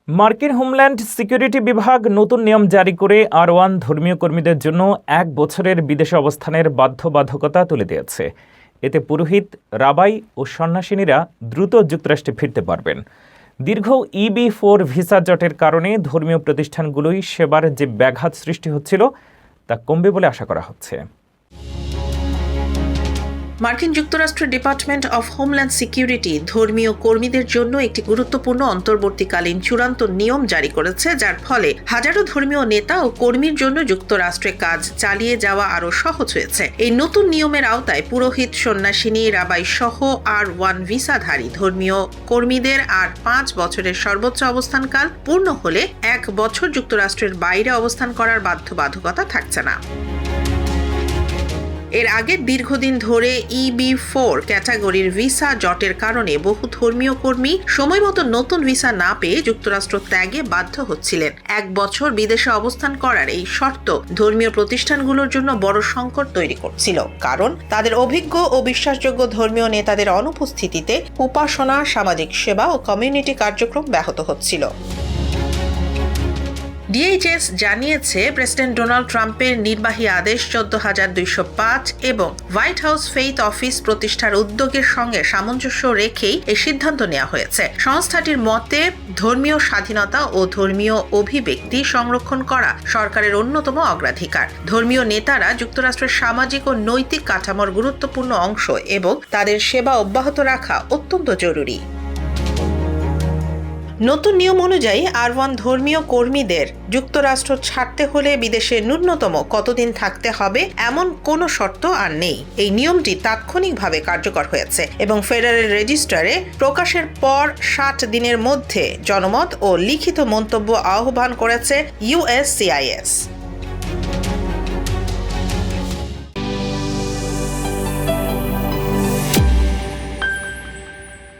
মার্কিন homeland security বিভাগ নতুন নিয়ম জারি করে R1 ধর্মীয় কর্মীদের জন্য 1 বছরের বিদেশে অবস্থানের বাধ্যবাধকতা তুলে দিয়েছে। এতে পুরোহিত, রাবাই ও সন্ন্যাসিনীরা দ্রুত যুক্তরাষ্ট্রে ফিরতে পারবেন। দীর্ঘ EB-4 ভিসা জটের কারণে ধর্মীয় প্রতিষ্ঠানগুলোই সেবার যে ব্যাঘাত সৃষ্টি হচ্ছিল তা কমবে বলে আশা করা হচ্ছে। মার্কিন যুক্তরাষ্ট্রের ডিপার্টমেন্ট অফ হোমল্যান্ড সিকিউরিটি ধর্মীয় কর্মীদের জন্য একটি গুরুত্বপূর্ণ অন্তর্বর্তীকালীন চূড়ান্ত নিয়ম জারি করেছে, যার ফলে হাজারো ধর্মীয় নেতা ও কর্মীর জন্য যুক্তরাষ্ট্রে কাজ চালিয়ে যাওয়া আরও সহজ হয়েছে। এই নতুন নিয়মের আওতায় পুরোহিত, সন্ন্যাসিনী, রাবাই সহ R1 ভিসাধারী ধর্মীয় কর্মীদের আর 5 বছরের সর্বোচ্চ অবস্থানকাল পূর্ণ হলে 1 বছর যুক্তরাষ্ট্রের বাইরে অবস্থান করার বাধ্যবাধকতা থাকছে না। এর আগে দীর্ঘদিন ধরে EB-4 ক্যাটাগরির ভিসা জটের কারণে বহু ধর্মীয় কর্মী সময়মতো নতুন ভিসা না পেয়ে যুক্তরাষ্ট্র ত্যাগে বাধ্য হচ্ছিলেন। 1 বছর বিদেশে অবস্থান করার এই শর্ত ধর্মীয় প্রতিষ্ঠানগুলোর জন্য বড় সংকট তৈরি করছিল, কারণ তাদের অভিজ্ঞ ও বিশ্বাসযোগ্য ধর্মীয় নেতাদের অনুপস্থিতিতে উপাসনা, সামাজিক সেবা ও কমিউনিটি কার্যক্রম ব্যাহত হচ্ছিল। DHS জানিয়েছে, প্রেসিডেন্ট ডোনাল্ড ট্রাম্পের নির্বাহী আদেশ 14,205 এবং হোয়াইট হাউস ফেইথ অফিস প্রতিষ্ঠার উদ্যোগের সঙ্গে সামঞ্জস্য রেখেই এই সিদ্ধান্ত নেওয়া হয়েছে। সংস্থাটির মতে, ধর্মীয় স্বাধীনতা ও ধর্মীয় অভিব্যক্তি সংরক্ষণ করা সরকারের অন্যতম অগ্রাধিকার। ধর্মীয় নেতারা যুক্তরাষ্ট্রের সামাজিক ও নৈতিক কাঠামোর গুরুত্বপূর্ণ অংশ এবং তাদের সেবা অব্যাহত রাখা অত্যন্ত জরুরি। নতুন নিয়ম অনুযায়ী R1 ধর্মীয় কর্মীদের যুক্তরাষ্ট্র ছাড়তে হলে বিদেশে ন্যূনতম কতদিন থাকতে হবে এমন কোনো শর্ত আর নেই। এই নিয়মটি তাৎক্ষণিকভাবে কার্যকর হয়েছে এবং ফেডারেল রেজিস্টারে প্রকাশের পর 60 দিনের মধ্যে জনমত ও লিখিত মন্তব্য আহ্বান করেছে USCIS।